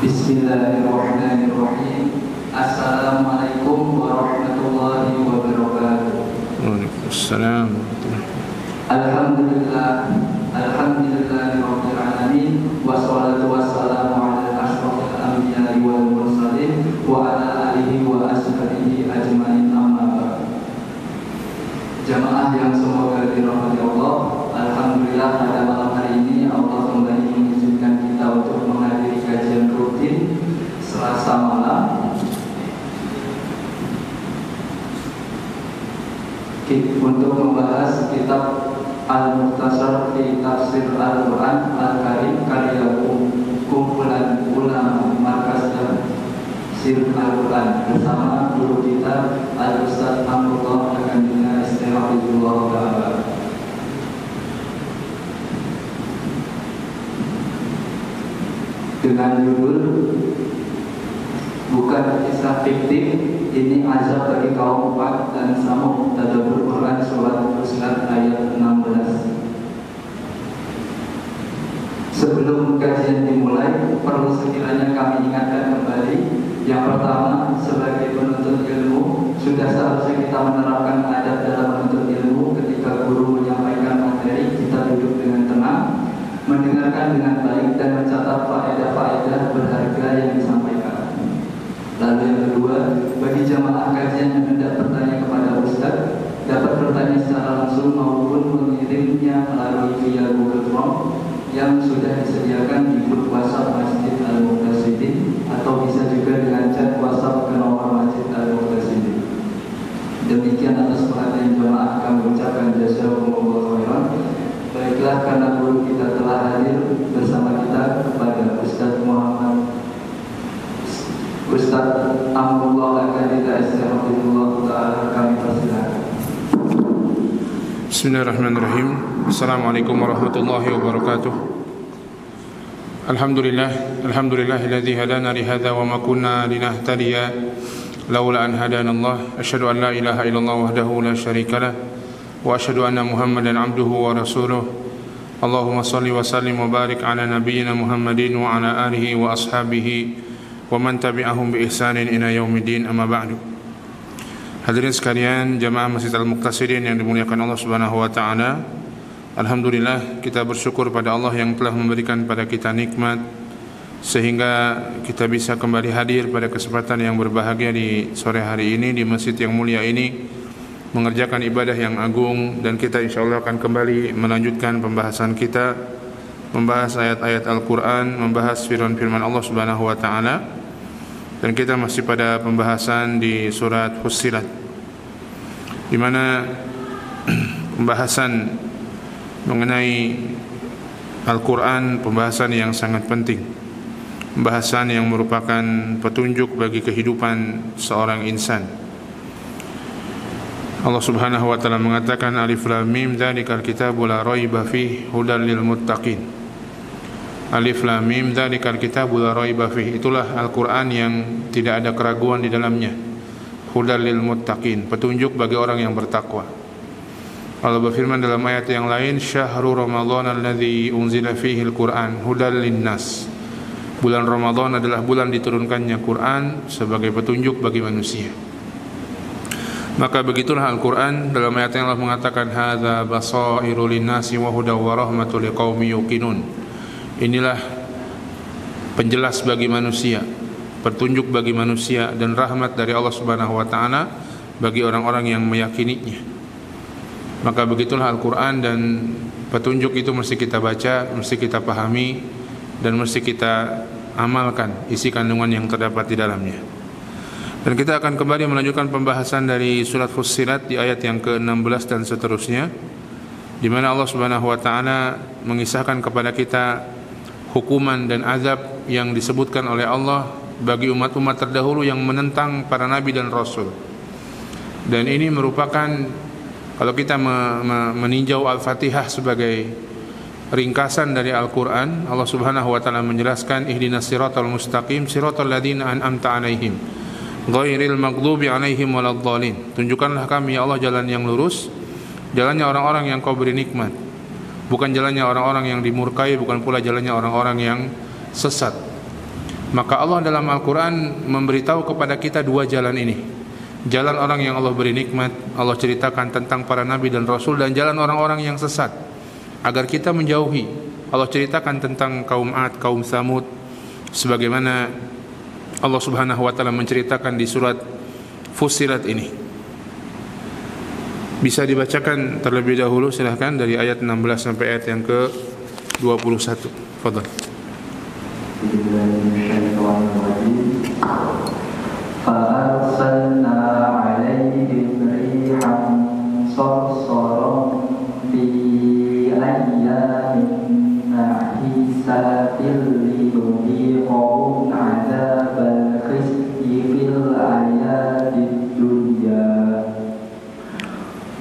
Bismillahirrahmanirrahim. Assalamualaikum warahmatullahi wabarakatuh. Waalaikumsalam. Alhamdulillahirabbil alamin wassalatu wassalamu ala asyrofil anbiya'i wal mursalin wa ala alihi wa ashabihi ajmain, amma ba'd. Jamaah yang semoga dirahmati Allah, alhamdulillah pada malam hari ini Allah kembali mengizinkan kita untuk menghadiri kajian rutin Selasa malam untuk membahas kitab Al-Mukhtasar fi Tafsir Al-Quran Al-Karim karya kumpulan ulama Markas Tafsir Al-Quran bersama guru kita Al-Ustaz Amrullah Akandina Istihafidullah Ta'ala. Dengan judul Bukan Kisah Fiktif, Ini Azab Bagi Kaum Ad dan Samud, Tadabbur Quran Surat Fussilat ayat 16. Sebelum kajian dimulai, perlu sekiranya kami ingatkan kembali. Yang pertama, sebagai penuntut ilmu, sudah seharusnya kita menerapkan adab dalam menuntut ilmu. Ketika guru menyampaikan materi, kita duduk dengan tenang, mendengarkan dengan baik dan mencatat faedah-faedah berharga yang disampaikan. Lalu yang kedua, bagi jamaah kajian yang hendak bertanya kepada Ustaz, dapat bertanya secara langsung maupun mengirimnya melalui via Google Form yang sudah disediakan di grup WhatsApp Masjid Al-Muqtasidin, atau bisa juga dengan chat WhatsApp ke nomor Masjid Al-Muqtasidin. Demikian atas perhatian jamaah kami ucapkan jazakumullah khairan. Baiklah, karena guru kita telah hadir bersama kita, kepada Ustaz Amrullah Akandina Istihafidullah Ta'ala kami persilakan. Bismillahirrahmanirrahim. Assalamualaikum warahmatullahi wabarakatuh. Alhamdulillahilladzi hadana li hadza wa ma kunna linahtadiya laula an hadana Allah. Asyhadu an la ilaha illallah wahdahu la syarika lah wa asyhadu anna Muhammadan abduhu wa rasuluh. Allahumma shalli wa sallim wa barik ala nabiyyina Muhammadin wa ala alihi wa ashabihi wa man tabi'ahum bi ihsanin ila yaumiddin, amma ba'du. Hadirin sekalian, jamaah Masjid Al-Muqtasidin yang dimuliakan Allah Subhanahu wa taala. Alhamdulillah, kita bersyukur pada Allah yang telah memberikan pada kita nikmat sehingga kita bisa kembali hadir pada kesempatan yang berbahagia di sore hari ini di masjid yang mulia ini, mengerjakan ibadah yang agung, dan kita insyaallah akan kembali melanjutkan pembahasan kita, membahas ayat-ayat Al-Quran, membahas firman-firman Allah Subhanahu wa ta'ala. Dan kita masih pada pembahasan di surat Fussilat, di mana pembahasan mengenai Al-Quran, pembahasan yang sangat penting, pembahasan yang merupakan petunjuk bagi kehidupan seorang insan. Allah Subhanahu wa ta'ala mengatakan, Alif Lam Mim dzalikal kitabu la raiba fihi hudal lil muttaqin. Alif Lam Mim dzalikal kitabu la raiba fihi, itulah Al-Qur'an yang tidak ada keraguan di dalamnya. Hudal lil muttaqin, petunjuk bagi orang yang bertakwa. Allah berfirman dalam ayat yang lain, Syahrul Ramadan alladzi unzila fihi al-Qur'an hudal linnas. Bulan Ramadan adalah bulan diturunkannya Quran sebagai petunjuk bagi manusia. Maka begitulah Al-Quran dalam ayat yang Allah mengatakan, hadza basairu linnasi wa hudaw wa rahmatul liqaumin yuqinun. Inilah penjelas bagi manusia, petunjuk bagi manusia, dan rahmat dari Allah Subhanahu wa taala bagi orang-orang yang meyakininya. Maka begitulah Al-Quran, dan petunjuk itu mesti kita baca, mesti kita pahami, dan mesti kita amalkan isi kandungan yang terdapat di dalamnya. Dan kita akan kembali melanjutkan pembahasan dari surat Fussilat di ayat yang ke-16 dan seterusnya, di mana Allah Subhanahu wa taala mengisahkan kepada kita hukuman dan azab yang disebutkan oleh Allah bagi umat-umat terdahulu yang menentang para nabi dan rasul. Dan ini merupakan, kalau kita meninjau Al-Fatihah sebagai ringkasan dari Al-Quran, Allah Subhanahu wa taala menjelaskan, ihdinas siratal mustaqim siratal ladzina an'amta 'alaihim ghairil maghdubi 'alaihim waladdallin. Tunjukkanlah kami ya Allah jalan yang lurus, jalannya orang-orang yang Kau beri nikmat, bukan jalannya orang-orang yang dimurkai, bukan pula jalannya orang-orang yang sesat. Maka Allah dalam Al-Quran memberitahu kepada kita dua jalan ini. Jalan orang yang Allah beri nikmat, Allah ceritakan tentang para nabi dan rasul, dan jalan orang-orang yang sesat, agar kita menjauhi. Allah ceritakan tentang kaum Ad, kaum Tsamud, sebagaimana Allah Subhanahu wa taala menceritakan di surat Fussilat ini. Bisa dibacakan terlebih dahulu, silahkan, dari ayat 16 sampai ayat yang ke-21. Fadhal. فأرسلنا عليهم ريحا صرصرا في أيام نحسات لنذيقهم عذاب الخزي في الحياة الدنيا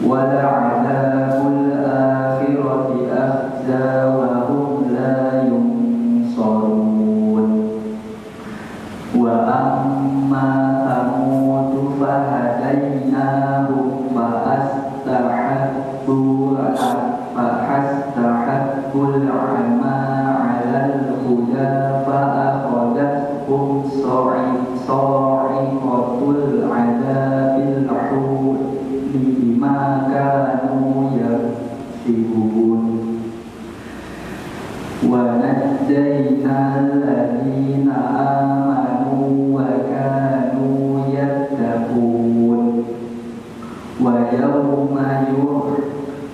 ولعذاب الآخرة أخزى وهم لا ينصرون وأما ثمود فهديناهم فاستحبوا العمى على الهدى فأخذتهم صاعقة العذاب الحون بما كانوا يكسبون ونجينا الذين آمنوا وكانوا يتقون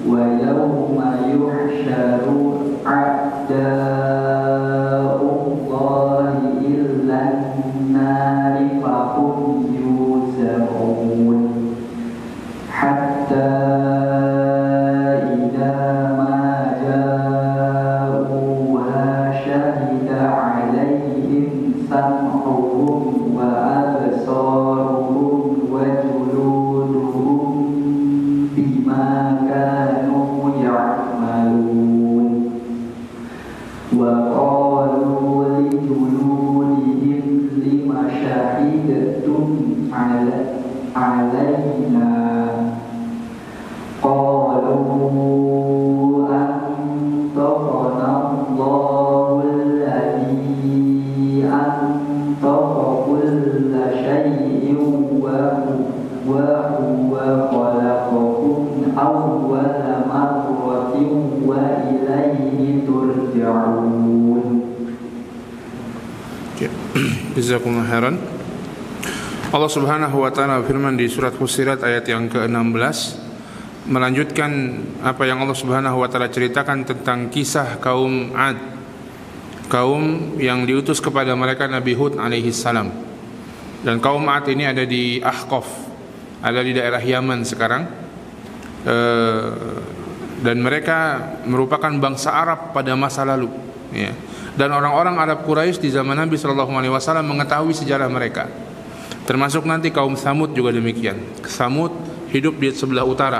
ويوم يحشر أعداء الله إلى النار فهم يوزعون حتى إذا ما جاءوها شهد عليهم سمعهم وأبصارهم وجلودهم بما كانوا يعملون وقالوا لجلودهم لم شهدتم علينا قالوا أنطقنا الله الذي أنطق كل شيء وهو خلقكم أول مرة وإليه ترجعون. Jazakumullah khairan. Allah Subhanahu wa taala firman di surat Fussilat ayat yang ke-16, melanjutkan apa yang Allah Subhanahu wa taala ceritakan tentang kisah kaum Ad, kaum yang diutus kepada mereka Nabi Hud alaihi salam. Dan kaum Ad ini ada di Ahqaf, ada di daerah Yaman sekarang, dan mereka merupakan bangsa Arab pada masa lalu, ya. Dan orang-orang Arab Quraisy di zaman Nabi SAW mengetahui sejarah mereka. Termasuk nanti kaum Tsamud juga demikian. Tsamud hidup di sebelah utara,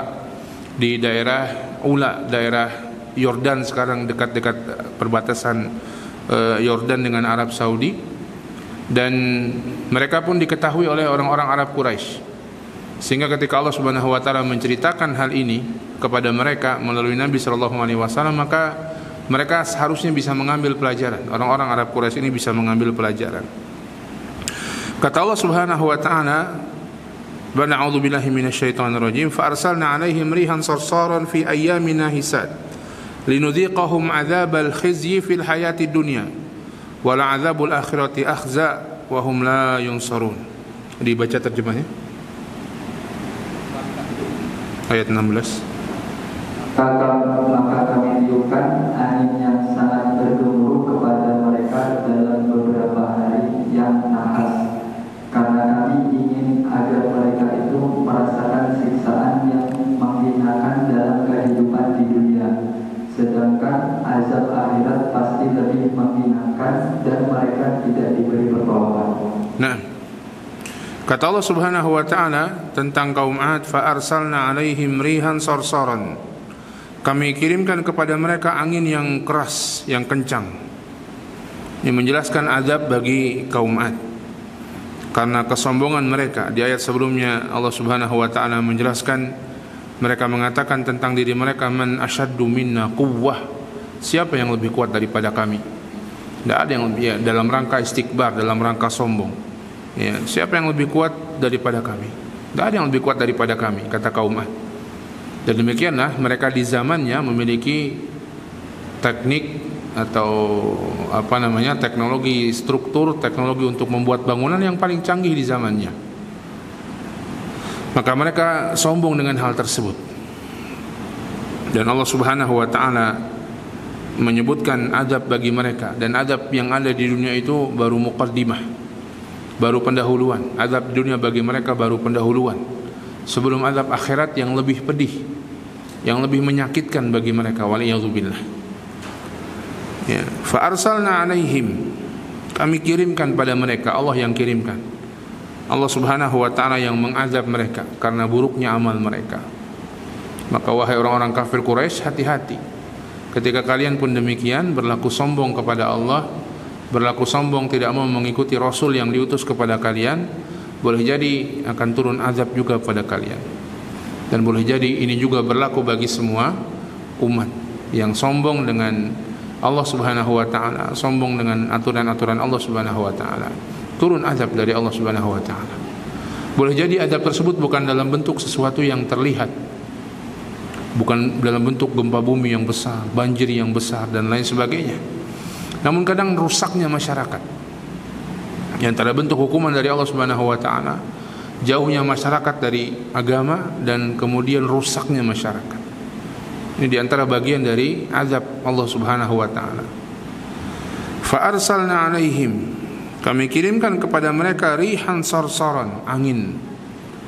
di daerah Ula, daerah Yordan sekarang, dekat-dekat perbatasan Yordan dengan Arab Saudi. Dan mereka pun diketahui oleh orang-orang Arab Quraisy. Sehingga ketika Allah Subhanahu wa taala menceritakan hal ini kepada mereka melalui Nabi SAW, maka mereka seharusnya bisa mengambil pelajaran. Orang-orang Arab Quraisy ini bisa mengambil pelajaran. Kata Allah Subhanahu wa taala, "Wa na'udzu billahi minasyaitonir rajim, fa arsalna 'alaihim rihan sarsaran fi ayyamin nahisat linudhiqahum 'adzabal khizyi fil hayatid dunya wa la'adzabul akhirati akhza wa hum la yunsarun." Dibaca terjemahnya. Ayat 16. Maka kami tiupkan angin yang sangat bergemuruh kepada mereka dalam beberapa hari yang nahas, karena kami ingin agar mereka itu merasakan siksaan yang menghinakan dalam kehidupan di dunia, sedangkan azab akhirat pasti lebih menghinakan dan mereka tidak diberi pertolongan. Nah, kata Allah Subhanahu wa taala tentang kaum Ad, fa arsalna 'alaihim rihan sarsaran. Kami kirimkan kepada mereka angin yang keras, yang kencang. Ini menjelaskan azab bagi kaum Ad karena kesombongan mereka. Di ayat sebelumnya Allah Subhanahu wa taala menjelaskan, mereka mengatakan tentang diri mereka, man asyaddu minna quwwah, siapa yang lebih kuat daripada kami. Tidak ada yang lebih, ya, dalam rangka istikbar, dalam rangka sombong. Ya, siapa yang lebih kuat daripada kami? Tidak ada yang lebih kuat daripada kami, kata kaum Ad. Dan demikianlah mereka di zamannya memiliki teknik atau teknologi struktur, teknologi untuk membuat bangunan yang paling canggih di zamannya. Maka mereka sombong dengan hal tersebut. Dan Allah Subhanahu wa taala menyebutkan adab bagi mereka, dan adab yang ada di dunia itu baru muqaddimah, baru pendahuluan. Adab dunia bagi mereka baru pendahuluan sebelum adab akhirat yang lebih pedih, yang lebih menyakitkan bagi mereka, waliyadzubillah. Ya, fa arsalna alaihim, kami kirimkan pada mereka, Allah yang kirimkan. Allah Subhanahu wa taala yang mengazab mereka karena buruknya amal mereka. Maka wahai orang-orang kafir Quraisy, hati-hati ketika kalian pun demikian berlaku sombong kepada Allah, berlaku sombong tidak mau mengikuti Rasul yang diutus kepada kalian, boleh jadi akan turun azab juga pada kalian. Dan boleh jadi ini juga berlaku bagi semua umat yang sombong dengan Allah Subhanahu wa taala, sombong dengan aturan-aturan Allah Subhanahu wa taala. Turun azab dari Allah Subhanahu wa taala. Boleh jadi azab tersebut bukan dalam bentuk sesuatu yang terlihat, bukan dalam bentuk gempa bumi yang besar, banjir yang besar dan lain sebagainya. Namun kadang rusaknya masyarakat. Di antara bentuk hukuman dari Allah Subhanahu wa taala, jauhnya masyarakat dari agama dan kemudian rusaknya masyarakat. Ini di antara bagian dari azab Allah Subhanahu wa taala. Fa arsalna alaihim, kami kirimkan kepada mereka rihan sarsaran, angin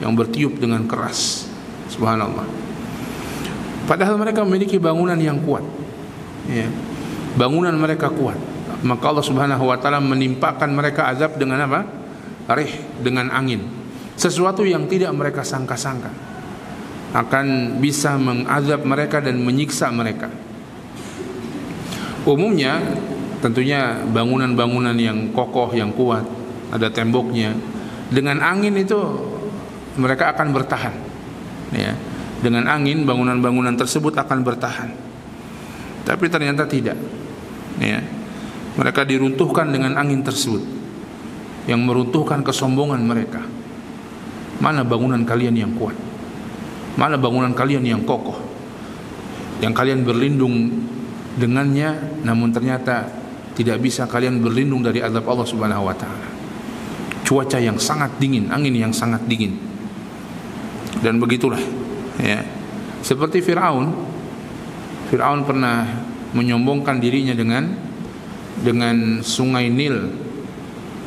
yang bertiup dengan keras. Subhanallah. Padahal mereka memiliki bangunan yang kuat, ya. Bangunan mereka kuat. Maka Allah Subhanahu wa taala menimpakan mereka azab dengan apa? Rih, dengan angin. Sesuatu yang tidak mereka sangka-sangka akan bisa mengazab mereka dan menyiksa mereka. Umumnya tentunya bangunan-bangunan yang kokoh, yang kuat, ada temboknya, dengan angin itu mereka akan bertahan, ya. Dengan angin bangunan-bangunan tersebut akan bertahan. Tapi ternyata tidak, ya. Mereka diruntuhkan dengan angin tersebut yang meruntuhkan kesombongan mereka. Mana bangunan kalian yang kuat? Mana bangunan kalian yang kokoh, yang kalian berlindung dengannya, namun ternyata tidak bisa kalian berlindung dari azab Allah Subhanahu wa taala. Cuaca yang sangat dingin, angin yang sangat dingin. Dan begitulah, ya. Seperti Firaun pernah menyombongkan dirinya dengan sungai Nil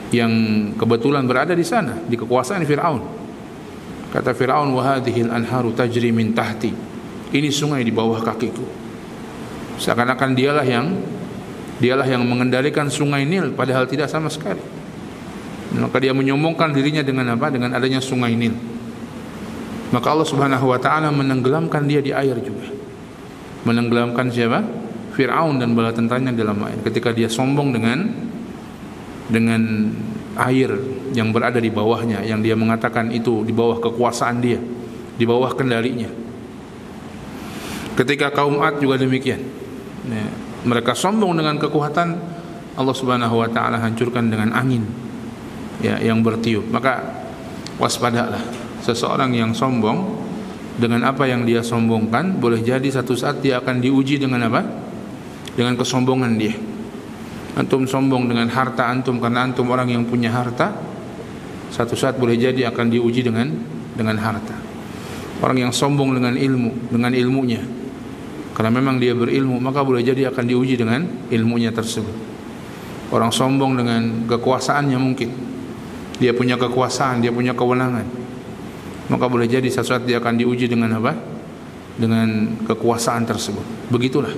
yang kebetulan berada di sana, di kekuasaan Firaun. Kata Firaun, wa hadhil anharu tajri min tahti, ini sungai di bawah kakiku. Seakan-akan dialah yang mengendalikan sungai Nil, padahal tidak sama sekali. Maka dia menyombongkan dirinya dengan apa? Dengan adanya sungai Nil. Maka Allah Subhanahu wa taala menenggelamkan dia di air juga. Menenggelamkan siapa? Firaun dan bala tentaranya dalam air ketika dia sombong dengan air yang berada di bawahnya, yang dia mengatakan itu di bawah kekuasaan dia, di bawah kendalinya. Ketika kaum Ad juga demikian, ya, mereka sombong dengan kekuatan, Allah Subhanahu wa taala hancurkan dengan angin, ya, yang bertiup. Maka waspadalah seseorang yang sombong dengan apa yang dia sombongkan, boleh jadi satu saat dia akan diuji dengan apa? Dengan kesombongan dia. Antum sombong dengan harta antum karena antum orang yang punya harta, satu saat boleh jadi akan diuji dengan harta. Orang yang sombong dengan ilmunya, karena memang dia berilmu, maka boleh jadi akan diuji dengan ilmunya tersebut. Orang sombong dengan kekuasaannya, mungkin dia punya kekuasaan, dia punya kewenangan, maka boleh jadi satu saat dia akan diuji dengan apa? Dengan kekuasaan tersebut. Begitulah,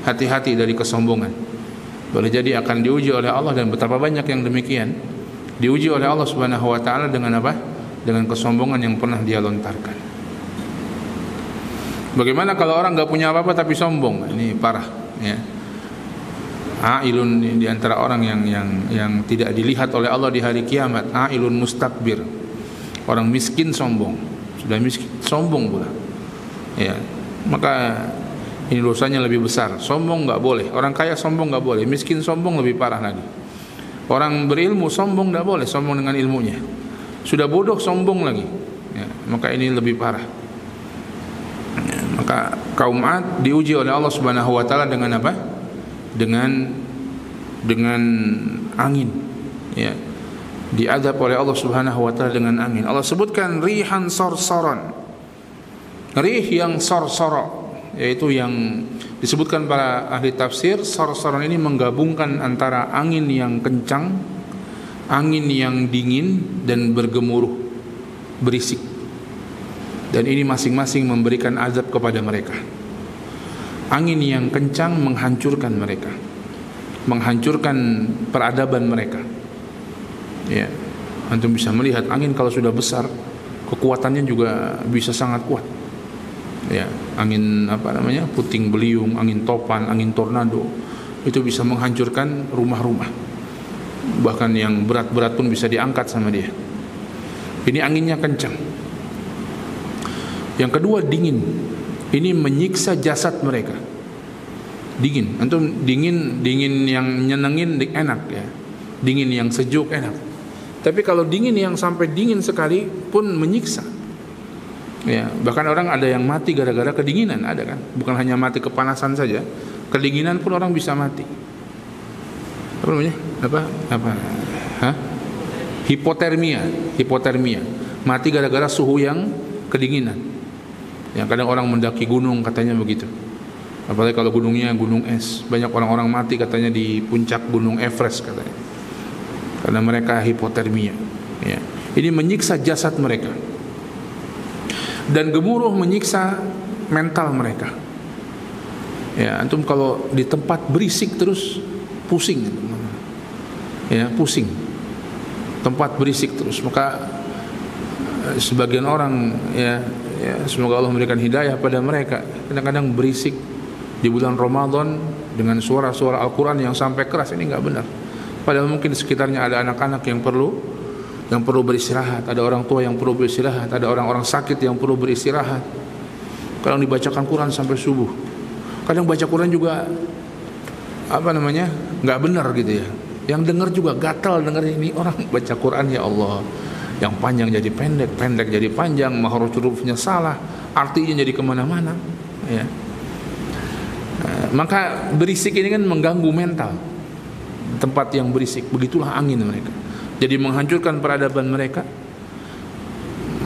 hati-hati dari kesombongan. Boleh jadi akan diuji oleh Allah, dan betapa banyak yang demikian diuji oleh Allah Subhanahu wa taala dengan apa? Dengan kesombongan yang pernah dia lontarkan. Bagaimana kalau orang enggak punya apa-apa tapi sombong? Ini parah, ya. Ailun di antara orang yang tidak dilihat oleh Allah di hari kiamat, ailun mustakbir. Orang miskin sombong, sudah miskin sombong pula. Ya. Maka Ini dosanya lebih besar. Sombong nggak boleh. Orang kaya sombong nggak boleh. Miskin sombong lebih parah lagi. Orang berilmu sombong nggak boleh. Sombong dengan ilmunya. Sudah bodoh sombong lagi. Ya, maka ini lebih parah. Ya, maka kaum Ad diuji oleh Allah Subhanahu Wa Taala dengan apa? Dengan angin. Ya, diadab oleh Allah Subhanahu Wa Taala dengan angin. Allah sebutkan rihan sorsoron. Rih yang sorsoro, yaitu yang disebutkan para ahli tafsir, sorsoron ini menggabungkan antara angin yang kencang, angin yang dingin dan bergemuruh, berisik. Dan ini masing-masing memberikan azab kepada mereka. Angin yang kencang menghancurkan mereka, menghancurkan peradaban mereka. Ya, antum bisa melihat angin kalau sudah besar, kekuatannya juga bisa sangat kuat. Ya, angin puting beliung, angin topan, angin tornado, itu bisa menghancurkan rumah-rumah. Bahkan yang berat-berat pun bisa diangkat sama dia. Ini anginnya kencang. Yang kedua dingin. Ini menyiksa jasad mereka. Dingin. Antum dingin yang nyenengin enak ya. Dingin yang sejuk enak. Tapi kalau dingin yang sampai dingin sekali pun menyiksa. Ya, bahkan orang ada yang mati gara-gara kedinginan, ada kan? Bukan hanya mati kepanasan saja, kedinginan pun orang bisa mati. Apa namanya? Hipotermia. Mati gara-gara suhu yang kedinginan. Yang kadang orang mendaki gunung katanya begitu. Apalagi kalau gunungnya gunung es, banyak orang-orang mati katanya di puncak gunung Everest katanya. Karena mereka hipotermia. Ya. Ini menyiksa jasad mereka. Dan gemuruh menyiksa mental mereka. Ya, antum kalau di tempat berisik terus pusing. Ya, pusing. Tempat berisik terus, maka sebagian orang ya semoga Allah memberikan hidayah pada mereka. Kadang-kadang berisik di bulan Ramadan dengan suara-suara Al-Qur'an yang sampai keras, ini enggak benar. Padahal mungkin di sekitarnya ada anak-anak yang perlu beristirahat, ada orang tua yang perlu beristirahat, ada orang-orang sakit yang perlu beristirahat. Kadang dibacakan Quran sampai subuh. Kadang baca Quran juga nggak benar gitu ya. Yang dengar juga gatal dengar ini orang baca Quran, ya Allah. Yang panjang jadi pendek, pendek jadi panjang, huruf-hurufnya salah, artinya jadi kemana-mana. Ya. Maka berisik ini kan mengganggu mental. Tempat yang berisik, begitulah angin mereka. Jadi menghancurkan peradaban mereka,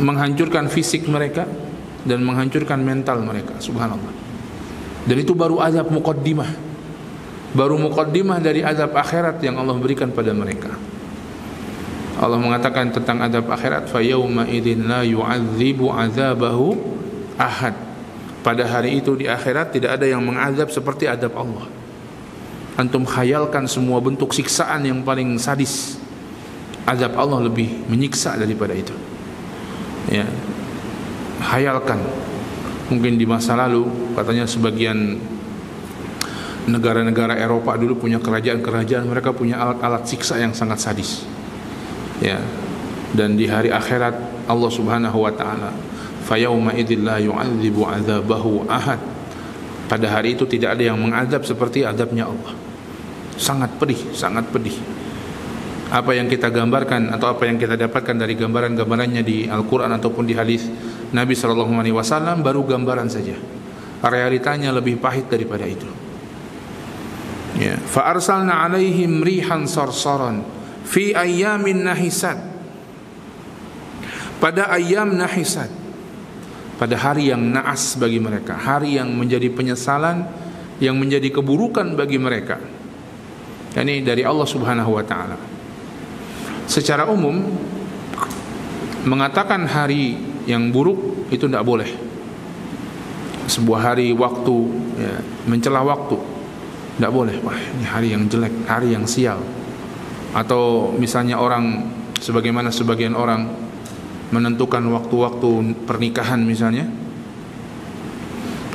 menghancurkan fisik mereka, dan menghancurkan mental mereka. Subhanallah. Dan itu baru azab muqaddimah. Baru muqaddimah dari azab akhirat yang Allah berikan pada mereka. Allah mengatakan tentang azab akhirat, fa yauma idzin la yu'adzibu 'adzabahu ahad. Pada hari itu di akhirat tidak ada yang mengazab seperti azab Allah. Antum khayalkan semua bentuk siksaan yang paling sadis. Azab Allah lebih menyiksa daripada itu. Ya. Hayalkan. Mungkin di masa lalu katanya sebagian negara-negara Eropa dulu punya kerajaan-kerajaan, mereka punya alat-alat siksa yang sangat sadis. Ya. Dan di hari akhirat Allah Subhanahu wa taala, fa yauma idzil la yu'adzibu 'adzabahu ahad. Pada hari itu tidak ada yang mengazab seperti azabnya Allah. Sangat pedih, sangat pedih. Apa yang kita gambarkan atau apa yang kita dapatkan dari gambaran-gambarannya di Al-Quran ataupun di hadis Nabi SAW baru gambaran saja. Realitanya lebih pahit daripada itu. Ya. Fa arsalna 'alaihim rihan sarsaran fi ayyamin nahisat. Pada ayam nahisat, pada hari yang naas bagi mereka, hari yang menjadi penyesalan, yang menjadi keburukan bagi mereka. Ini dari Allah Subhanahu wa taala. Secara umum mengatakan hari yang buruk itu tidak boleh. Sebuah hari waktu ya, mencela waktu tidak boleh. Wah, ini hari yang jelek, hari yang sial. Atau misalnya orang sebagaimana sebagian orang menentukan waktu-waktu pernikahan misalnya.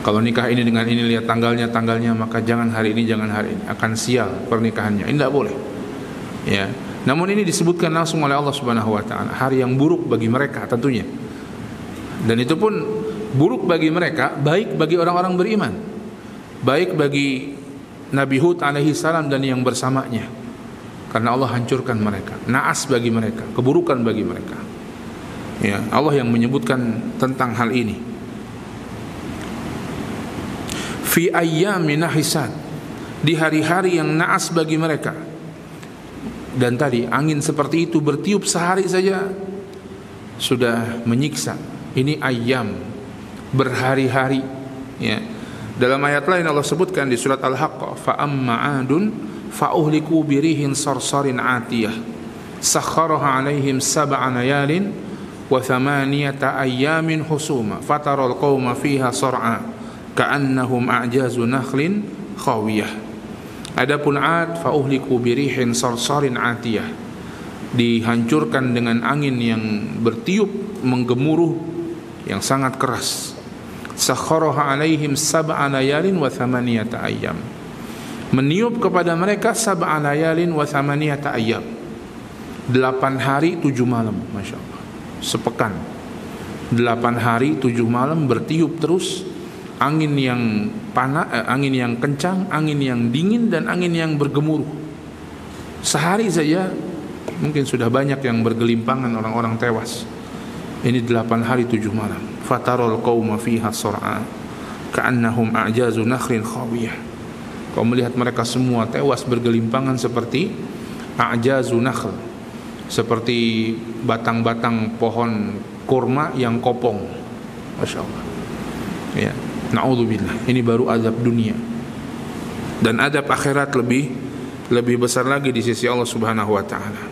Kalau nikah ini dengan ini lihat tanggalnya, maka jangan hari ini, jangan hari ini, akan sial pernikahannya. Ini tidak boleh. Ya. Namun ini disebutkan langsung oleh Allah Subhanahu wa taala, hari yang buruk bagi mereka tentunya. Dan itu pun buruk bagi mereka, baik bagi orang-orang beriman. baik bagi Nabi Hud alaihi salam dan yang bersamanya, karena Allah hancurkan mereka. Naas bagi mereka, keburukan bagi mereka. Ya, Allah yang menyebutkan tentang hal ini. Fi ayyamin nahisat, di hari-hari yang naas bagi mereka. Dan tadi angin seperti itu bertiup sehari saja sudah menyiksa. Ini ayyam, berhari-hari. Ya. Dalam ayat lain Allah sebutkan di surat Al-Haqqah, fa amma 'adun fa uhliku birihin sarsarin 'atiyah sakharaha 'alaihim sab'a layalin wa thamaniyata ayyamin husuma fataral qauma fiha sar'a ka'annahum a'jazu nakhlin khawiyah. Adapun 'Ad fa uhliku birihin sarsarin 'atiyah, dihancurkan dengan angin yang bertiup menggemuruh yang sangat keras. Sakharaha 'alaihim sab'a layalin wa thamaniyata ayyam, meniup kepada mereka sab'a layalin wa thamaniyata ayyam, 8 hari 7 malam, Masya Allah, sepekan. 8 hari 7 malam bertiup terus, angin yang panas, angin yang kencang, angin yang dingin, dan angin yang bergemuruh. Sehari saja mungkin sudah banyak yang bergelimpangan, orang-orang tewas. Ini 8 hari 7 malam. Fatarul qauma fiha sar'a ka'annahum a'jazu nakhlin khawiyah. Kau melihat mereka semua tewas bergelimpangan seperti a'jazu nakhl, seperti batang-batang pohon kurma yang kopong. Masya Allah. Ya, na'udzubillah. Ini baru azab dunia. Dan azab akhirat lebih besar lagi di sisi Allah Subhanahu wa taala.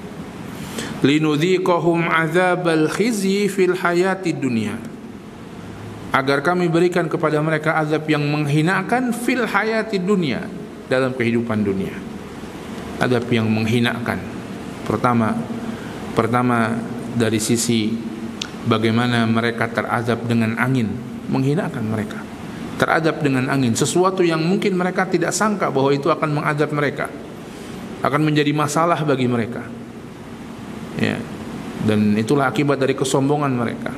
Linudhiqahum adzabal khizyi fil hayatid dunya, agar kami berikan kepada mereka azab yang menghinakan fil hayatid dunya, dalam kehidupan dunia. Azab yang menghinakan. Pertama dari sisi bagaimana mereka terazab dengan angin, menghinakan mereka. Terazab dengan angin, sesuatu yang mungkin mereka tidak sangka bahwa itu akan mengazab mereka, akan menjadi masalah bagi mereka. Ya, dan itulah akibat dari kesombongan mereka.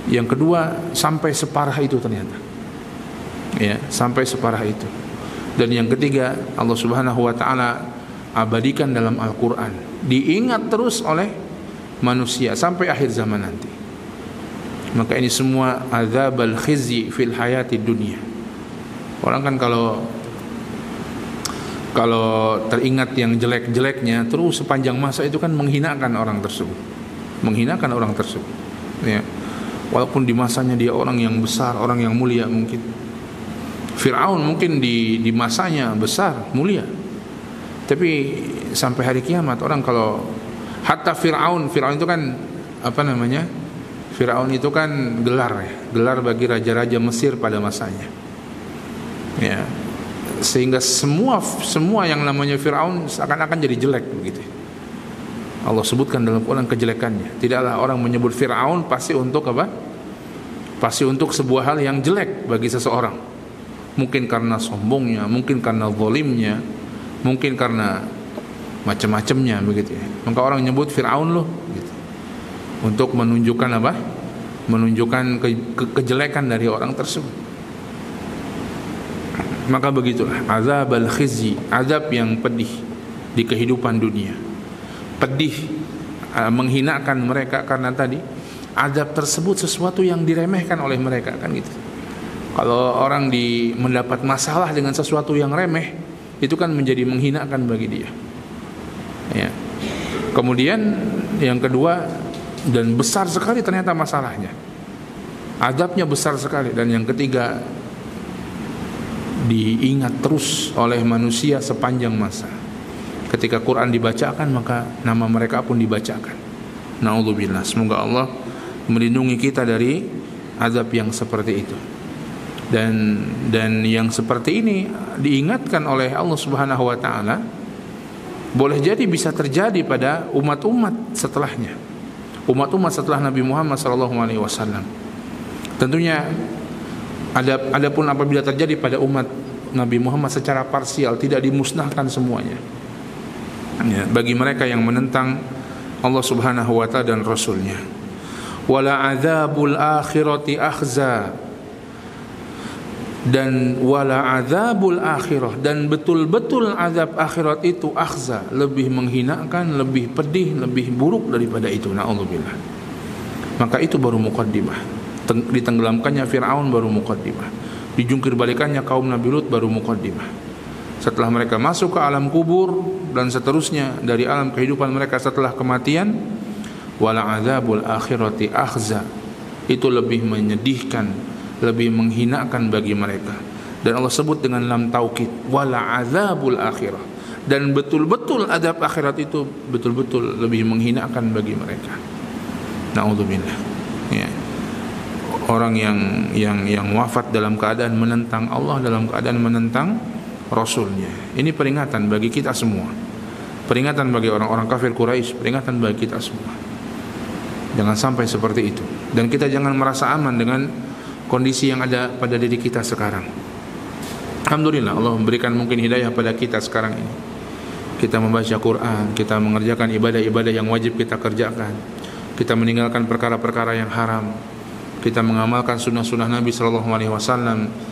Yang kedua, sampai separah itu ternyata. Ya, sampai separah itu. Dan yang ketiga, Allah Subhanahu wa taala abadikan dalam Al-Qur'an, diingat terus oleh manusia sampai akhir zaman nanti. Maka ini semua azabul khizyi fil hayati dunia. Orang kan kalau teringat yang jelek-jeleknya terus sepanjang masa, itu kan menghinakan orang tersebut. Menghinakan orang tersebut. Ya. Walaupun di masanya dia orang yang besar, orang yang mulia mungkin. Fir'aun mungkin di masanya besar, mulia. Tapi sampai hari kiamat orang kalau hatta Fir'aun itu kan Fir'aun itu kan gelar bagi raja-raja Mesir pada masanya. Ya. Sehingga semua yang namanya Fir'aun seakan-akan jadi jelek begitu. Allah sebutkan dalam Quran kejelekannya. Tidaklah orang menyebut Fir'aun pasti untuk apa? Pasti untuk sebuah hal yang jelek bagi seseorang. Mungkin karena sombongnya, mungkin karena zalimnya, mungkin karena macam-macamnya begitu ya. Maka orang nyebut Fir'aun loh gitu. Untuk menunjukkan apa? Menunjukkan kejelekan dari orang tersebut. Maka begitulah azab al-khizyi, azab yang pedih di kehidupan dunia. Pedih, menghinakan mereka karena tadi azab tersebut sesuatu yang diremehkan oleh mereka, kan gitu. Kalau orang mendapat masalah dengan sesuatu yang remeh, itu kan menjadi menghinakan bagi dia. Ya. Kemudian yang kedua, dan besar sekali ternyata masalahnya. Azabnya besar sekali. Dan yang ketiga, diingat terus oleh manusia sepanjang masa. Ketika Quran dibacakan, maka nama mereka pun dibacakan. Na'udzubillah. Semoga Allah melindungi kita dari azab yang seperti itu. Dan yang seperti ini diingatkan oleh Allah Subhanahu wa taala, boleh jadi bisa terjadi pada umat-umat setelahnya. Umat-umat setelah Nabi Muhammad SAW. Tentunya adapun apabila terjadi pada umat Nabi Muhammad secara parsial, tidak dimusnahkan semuanya. Ya, bagi mereka yang menentang Allah Subhanahu wa taala dan Rasulnya. Wala adzabul akhirati akhza Dan wala azabul akhirah, dan betul-betul azab akhirat itu akhza, lebih menghinakan, lebih pedih, lebih buruk daripada itu. Na'udzubillah. Maka itu baru muqaddimah. Ditenggelamkannya Fir'aun baru muqaddimah. Dijungkir balikannya kaum Nabi Lut baru muqaddimah. Setelah mereka masuk ke alam kubur dan seterusnya dari alam kehidupan mereka setelah kematian, wala azabul akhirati akhza, itu lebih menyedihkan, lebih menghinakan bagi mereka. Dan Allah sebut dengan lam taukid, wala azabul akhirah, dan betul-betul azab akhirat itu betul-betul lebih menghinakan bagi mereka. Na'udzubillah. Ya. Orang yang wafat dalam keadaan menentang Allah, dalam keadaan menentang Rasulnya. Ini peringatan bagi kita semua, peringatan bagi orang-orang kafir Quraisy, peringatan bagi kita semua. Jangan sampai seperti itu. Dan kita jangan merasa aman dengan kondisi yang ada pada diri kita sekarang. Alhamdulillah, Allah memberikan mungkin hidayah pada kita sekarang ini. Kita membaca Quran, kita mengerjakan ibadah-ibadah yang wajib kita kerjakan, kita meninggalkan perkara-perkara yang haram, kita mengamalkan sunnah-sunnah Nabi SAW.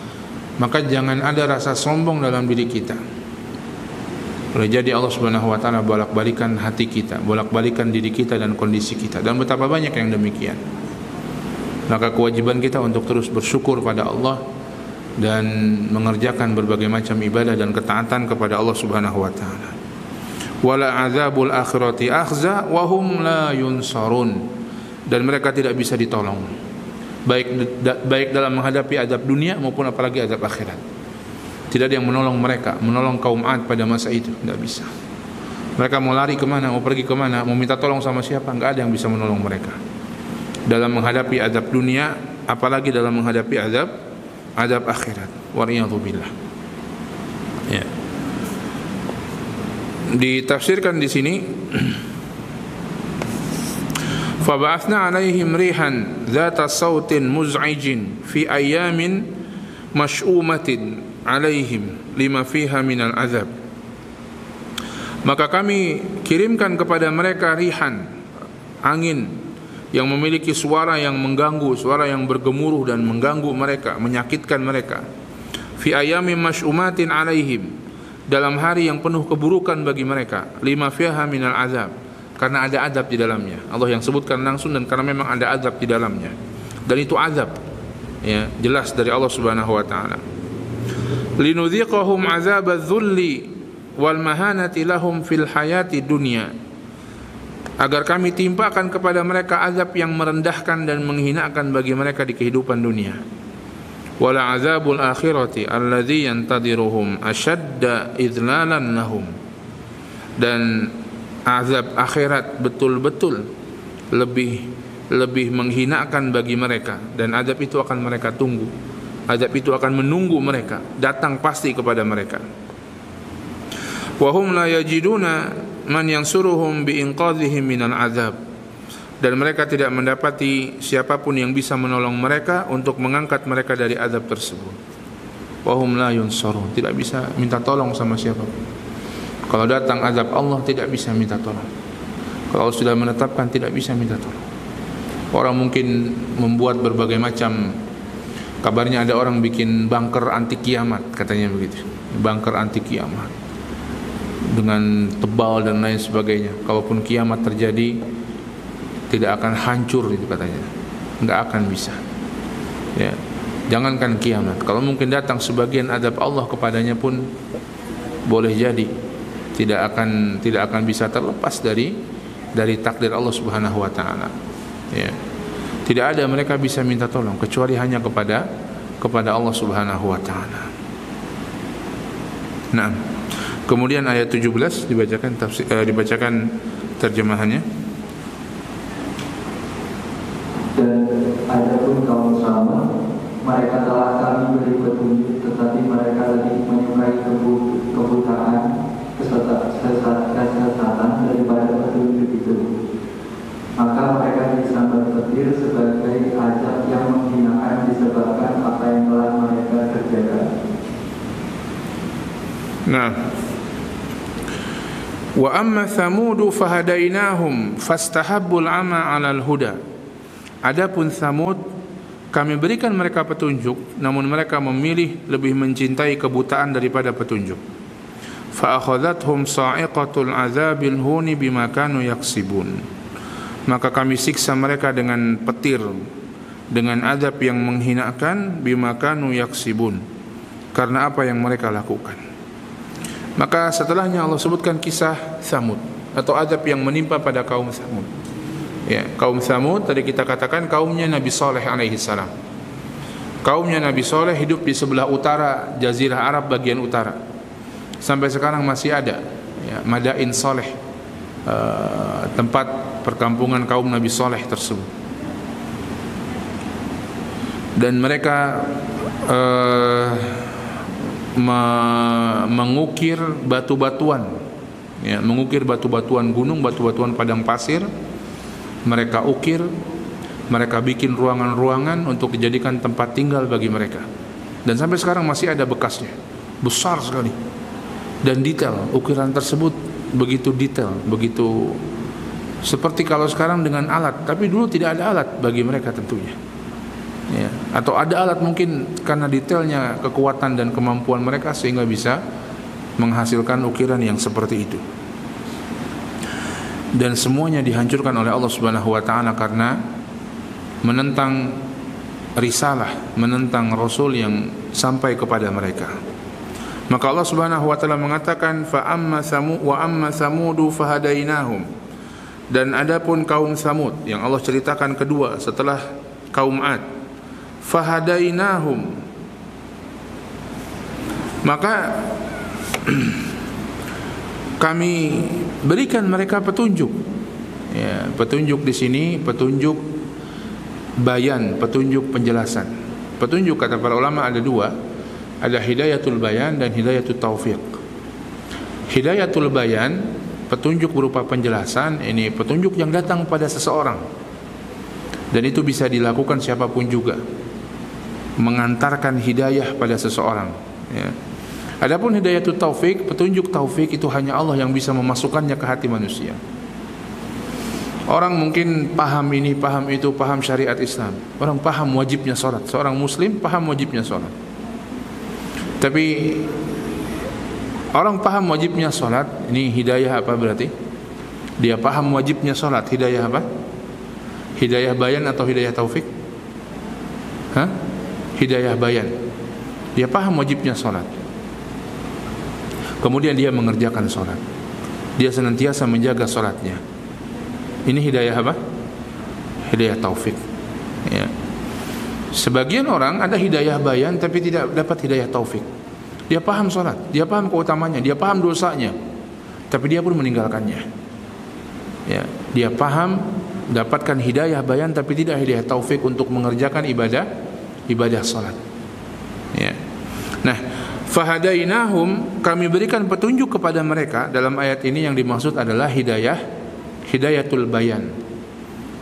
Maka jangan ada rasa sombong dalam diri kita. Boleh jadi Allah Subhanahu wa taala bolak-balikan hati kita, bolak-balikan diri kita dan kondisi kita, dan betapa banyak yang demikian. Maka kewajiban kita untuk terus bersyukur pada Allah dan mengerjakan berbagai macam ibadah dan ketaatan kepada Allah Subhanahu wa taala. Wala azabul akhirati akhza wa hum la yunsarun, dan mereka tidak bisa ditolong, baik dalam menghadapi azab dunia maupun apalagi azab akhirat. Tidak ada yang menolong mereka, menolong kaum Ad pada masa itu, tidak bisa. Mereka mau lari kemana, mau pergi kemana, mau minta tolong sama siapa, enggak ada yang bisa menolong mereka dalam menghadapi azab dunia, apalagi dalam menghadapi azab akhirat. Waliyadzubillah. Ya. Ditafsirkan di sini, faba'athna 'alaihim rihan dzata sautin muz'ijin fi ayyamin mash'umatin 'alaihim lima fiha minal azab. Maka kami kirimkan kepada mereka rihan, angin yang memiliki suara yang mengganggu, suara yang bergemuruh dan mengganggu mereka, menyakitkan mereka. Fi ayyamin mash'umatin 'alaihim, dalam hari yang penuh keburukan bagi mereka. Lima fiha minal azab, karena ada azab di dalamnya. Allah yang sebutkan langsung, dan karena memang ada azab di dalamnya. Dan itu azab, ya, jelas dari Allah Subhanahu wa taala. Linudhiqahum azabadz dzulli wal mahanati lahum fil hayati dunya, agar kami timpakan kepada mereka azab yang merendahkan dan menghinakan bagi mereka di kehidupan dunia. Wala azabul akhirati alladzi yantadiruhum ashadda idlalan lahum, dan azab akhirat betul-betul lebih menghinakan bagi mereka, dan azab itu akan mereka tunggu. Azab itu akan menunggu mereka, datang pasti kepada mereka. Wa hum la yajiduna man yansuruhum bi inqadhihim minal azab, dan mereka tidak mendapati siapapun yang bisa menolong mereka untuk mengangkat mereka dari azab tersebut. Wa hum la yunsarun, tidak bisa minta tolong sama siapapun. Kalau datang azab Allah tidak bisa minta tolong. Kalau Allah sudah menetapkan tidak bisa minta tolong. Orang mungkin membuat berbagai macam, kabarnya ada orang bikin bunker anti kiamat, katanya begitu. Bunker anti kiamat dengan tebal dan lain sebagainya. Kalaupun kiamat terjadi tidak akan hancur, itu katanya. Enggak akan bisa. Ya. Jangankan kiamat, kalau mungkin datang sebagian azab Allah kepadanya pun boleh jadi tidak akan bisa terlepas dari takdir Allah Subhanahu wa taala. Ya. Tidak ada mereka bisa minta tolong kecuali hanya kepada Allah Subhanahu wa taala. Nah, kemudian ayat 17 dibacakan terjemahannya. Dan adapun kaum Samud, mereka telah kami beri petunjuk, tetapi mereka lebih menyukai kebutaan, kesesatan daripada petunjuk itu. Maka mereka disambar petir sebagai azab yang menghinakan disebabkan apa yang telah mereka kerjakan. Nah, wa amma Thamud fahadainahum fastahabbul 'ama 'alal huda. Adapun Thamud, Kami berikan mereka petunjuk, namun mereka memilih lebih mencintai kebutaan daripada petunjuk. Fa akhadhathum sa'iqatul 'adzabil huni bima kanu yaksibun. Maka kami siksa mereka dengan petir, dengan azab yang menghinakan, bima kanu yaksibun, karena apa yang mereka lakukan. Maka setelahnya Allah sebutkan kisah Tsamud atau azab yang menimpa pada kaum Tsamud. Ya, kaum Tsamud tadi kita katakan kaumnya Nabi Saleh alaihi salam. Kaumnya Nabi Saleh hidup di sebelah utara Jazirah Arab bagian utara. Sampai sekarang masih ada, ya, Madain Saleh, tempat perkampungan kaum Nabi Saleh tersebut. Dan mereka mengukir batu-batuan, ya, mengukir batu-batuan gunung, batu-batuan padang pasir. Mereka ukir, mereka bikin ruangan-ruangan untuk dijadikan tempat tinggal bagi mereka. Dan sampai sekarang masih ada bekasnya, besar sekali. Dan detail, ukiran tersebut begitu detail, begitu seperti kalau sekarang dengan alat, tapi dulu tidak ada alat bagi mereka tentunya. Ya, atau ada alat mungkin karena detailnya, kekuatan dan kemampuan mereka sehingga bisa menghasilkan ukiran yang seperti itu. Dan semuanya dihancurkan oleh Allah Subhanahu wa taala karena menentang risalah, menentang rasul yang sampai kepada mereka. Maka Allah Subhanahu wa taala mengatakan fa amma samud wa amma samudu fahadainahum. Dan adapun kaum Samud yang Allah ceritakan kedua setelah kaum Ad, fahadainahum, maka kami berikan mereka petunjuk. Ya, petunjuk di sini petunjuk bayan, petunjuk penjelasan. Petunjuk kata para ulama ada dua, ada hidayatul bayan dan hidayatul taufiq. Hidayatul bayan, petunjuk berupa penjelasan, ini petunjuk yang datang pada seseorang, dan itu bisa dilakukan siapapun juga, mengantarkan hidayah pada seseorang, ya. Adapun hidayatul taufik, petunjuk taufik itu hanya Allah yang bisa memasukkannya ke hati manusia. Orang mungkin paham ini, paham itu, paham syariat Islam. Orang paham wajibnya sholat. Seorang muslim paham wajibnya sholat. Tapi orang paham wajibnya sholat, ini hidayah apa berarti? Dia paham wajibnya sholat, hidayah apa? Hidayah bayan atau hidayah taufik? Hah? Hidayah bayan. Dia paham wajibnya sholat, kemudian dia mengerjakan sholat, dia senantiasa menjaga sholatnya. Ini hidayah apa? Hidayah taufik, ya. Sebagian orang ada hidayah bayan tapi tidak dapat hidayah taufik. Dia paham sholat, dia paham keutamanya, dia paham dosanya, tapi dia pun meninggalkannya, ya. Dia paham, dapatkan hidayah bayan tapi tidak hidayah taufik untuk mengerjakan ibadah sholat, ya. Nah, fahadainahum, kami berikan petunjuk kepada mereka. Dalam ayat ini yang dimaksud adalah hidayatul bayan,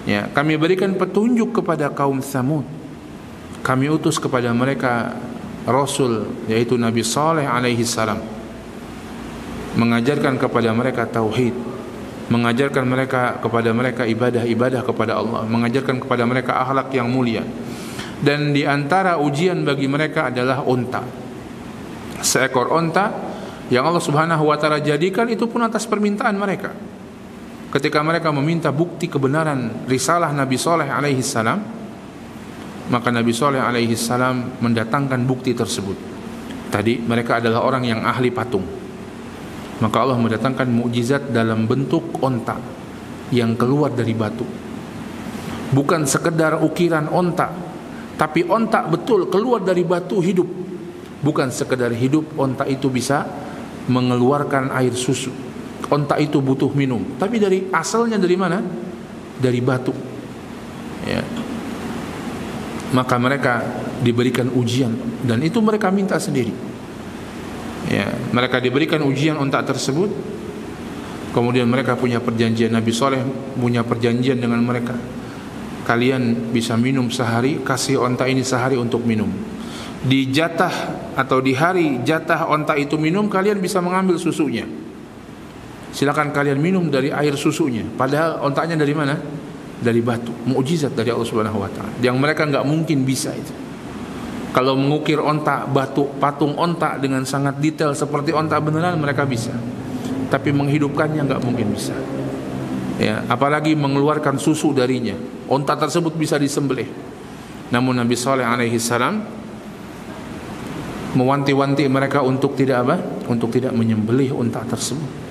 ya. Kami berikan petunjuk kepada kaum Tsamud. Kami utus kepada mereka rasul, yaitu Nabi Saleh alaihi salam, mengajarkan kepada mereka tauhid, mengajarkan kepada mereka ibadah kepada Allah, mengajarkan kepada mereka akhlak yang mulia. Dan di antara ujian bagi mereka adalah unta. Seekor unta yang Allah Subhanahu wa taala jadikan itu pun atas permintaan mereka. Ketika mereka meminta bukti kebenaran risalah Nabi Saleh alaihi salam, maka Nabi Saleh alaihi salam mendatangkan bukti tersebut. Tadi mereka adalah orang yang ahli patung, maka Allah mendatangkan mukjizat dalam bentuk unta yang keluar dari batu. Bukan sekedar ukiran unta, tapi unta betul keluar dari batu hidup. Bukan sekedar hidup, unta itu bisa mengeluarkan air susu. Unta itu butuh minum, tapi dari asalnya dari mana? Dari batu, ya. Maka mereka diberikan ujian, dan itu mereka minta sendiri, ya. Mereka diberikan ujian unta tersebut. Kemudian mereka punya perjanjian, Nabi Saleh punya perjanjian dengan mereka. Kalian bisa minum sehari, kasih unta ini sehari untuk minum. Di jatah atau di hari jatah unta itu minum, kalian bisa mengambil susunya. Silakan kalian minum dari air susunya. Padahal ontanya dari mana? dari batu, mukjizat dari Allah Subhanahu wa taala yang mereka nggak mungkin bisa itu. Kalau mengukir onta, batu, patung onta dengan sangat detail seperti onta beneran mereka bisa. Tapi menghidupkannya nggak mungkin bisa. Ya, apalagi mengeluarkan susu darinya. Onta tersebut bisa disembelih. Namun Nabi Saleh alaihi salam mewanti-wanti mereka untuk tidak apa? Untuk tidak menyembelih onta tersebut.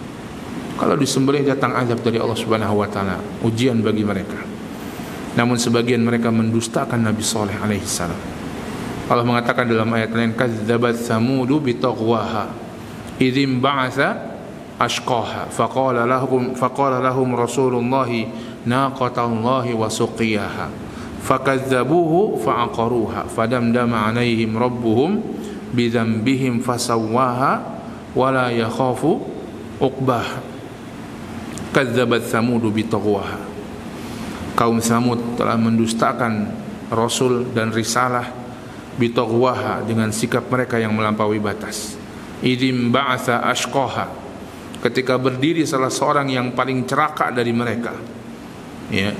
Kalau disembelih datang azab dari Allah Subhanahu wa taala, ujian bagi mereka. Namun sebagian mereka mendustakan Nabi Saleh alaihi salam. Allah mengatakan dalam ayat lain, kadzdzabat tsamudu bitaghwaha idzim ba'atsa ashqaha faqala lahum rasulullahi naqatallahi wa suqiyaha fakadzabuhu fa'aqaruha fadamdama 'alaihim rabbuhum bidzambihim fasawwaha wala yakhafu uqbaha. Kadzdzabat tsamudu bitaghwaha, kaum Samud telah mendustakan rasul dan risalah bitaghwaha, dengan sikap mereka yang melampaui batas. Idzim ba'atsa ashqaha, ketika berdiri salah seorang yang paling celaka dari mereka, ya,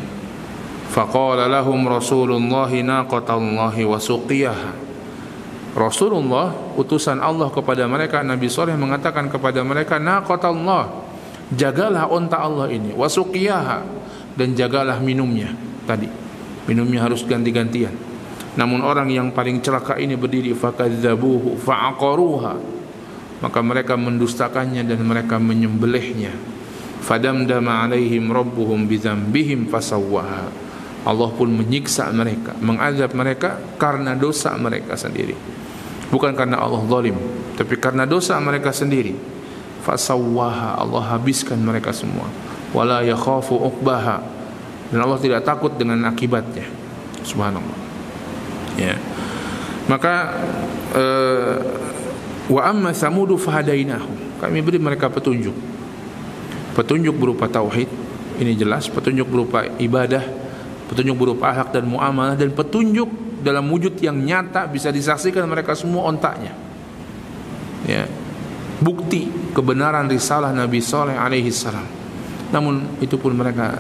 faqala lahum rasulullahi naqatallahi wa suqiyaha. Rasulullah, utusan Allah kepada mereka, Nabi Saleh mengatakan kepada mereka, naqatallah, jagalah onta Allah ini, wa suqiyaha, dan jagalah minumnya. Tadi minumnya harus ganti-gantian. Namun orang yang paling celaka ini berdiri, fakadzabuhu fa'aqaruha, maka mereka mendustakannya dan mereka menyembelihnya. Fadamdama 'alaihim rabbuhum bidzambihim fasawwaha, Allah pun menyiksa mereka, mengazab mereka karena dosa mereka sendiri. Bukan karena Allah zalim, tapi karena dosa mereka sendiri. Fasawwaha, Allah habiskan mereka semua. Wala yakhafu uqbaha, dan Allah tidak takut dengan akibatnya. Subhanallah. Ya. Maka wa amma samudu fahadainahum, kami beri mereka petunjuk. Petunjuk berupa tauhid, ini jelas, petunjuk berupa ibadah, petunjuk berupa akhlak dan muamalah, dan petunjuk dalam wujud yang nyata bisa disaksikan mereka semua ontaknya. Ya. Bukti kebenaran risalah Nabi Saleh alaihi salam. Namun itu pun mereka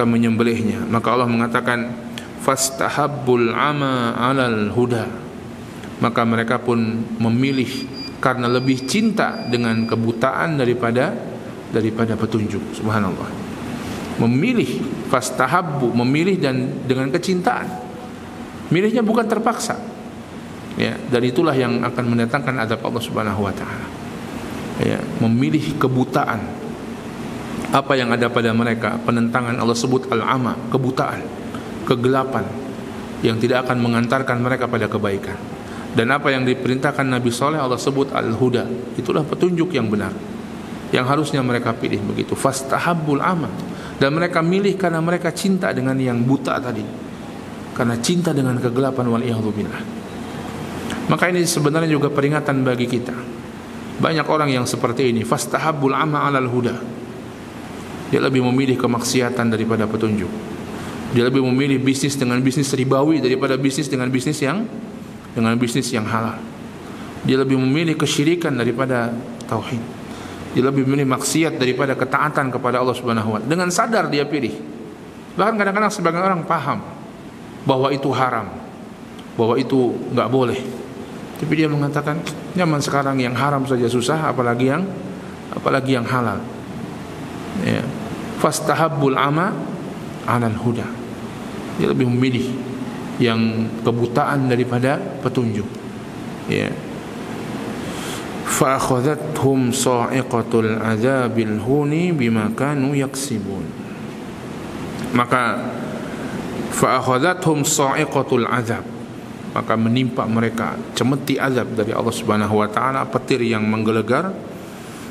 menyembelihnya. Maka Allah mengatakan fastahabbul ama 'alal huda, maka mereka pun memilih karena lebih cinta dengan kebutaan daripada petunjuk. Subhanallah. Memilih, fastahabbu, memilih dan dengan kecintaan. Milihnya bukan terpaksa. Ya, dan itulah yang akan mendatangkan azab Allah Subhanahu wa taala. Ya, memilih kebutaan. Apa yang ada pada mereka, penentangan, Allah sebut al-ama, kebutaan, kegelapan yang tidak akan mengantarkan mereka pada kebaikan. Dan apa yang diperintahkan Nabi Saleh, Allah sebut al-huda, itulah petunjuk yang benar yang harusnya mereka pilih. Begitu, fastahabbul ama, dan mereka milih karena mereka cinta dengan yang buta tadi, karena cinta dengan kegelapan, wal iyadzu billah. Maka ini sebenarnya juga peringatan bagi kita. Banyak orang yang seperti ini, fastahabbul ama 'alal huda, dia lebih memilih kemaksiatan daripada petunjuk. Dia lebih memilih bisnis dengan bisnis ribawi daripada bisnis dengan bisnis yang halal. Dia lebih memilih kesyirikan daripada tauhid. Dia lebih memilih maksiat daripada ketaatan kepada Allah Subhanahu wa taala. Dengan sadar dia pilih. Bahkan kadang-kadang sebagian orang paham bahwa itu haram, bahwa itu enggak boleh. Tapi dia mengatakan, zaman sekarang yang haram saja susah, apalagi yang halal. Ya. Fastahabbul ama 'alal huda. Dia lebih memilih yang kebutaan daripada petunjuk. Ya. Fa akhadhathum sa'iqatul 'adzabil huni bima kanu yaksibun. Maka fa akhadhathum sa'iqatul 'adzab, maka menimpa mereka cemeti azab dari Allah Subhanahu wa taala, petir yang menggelegar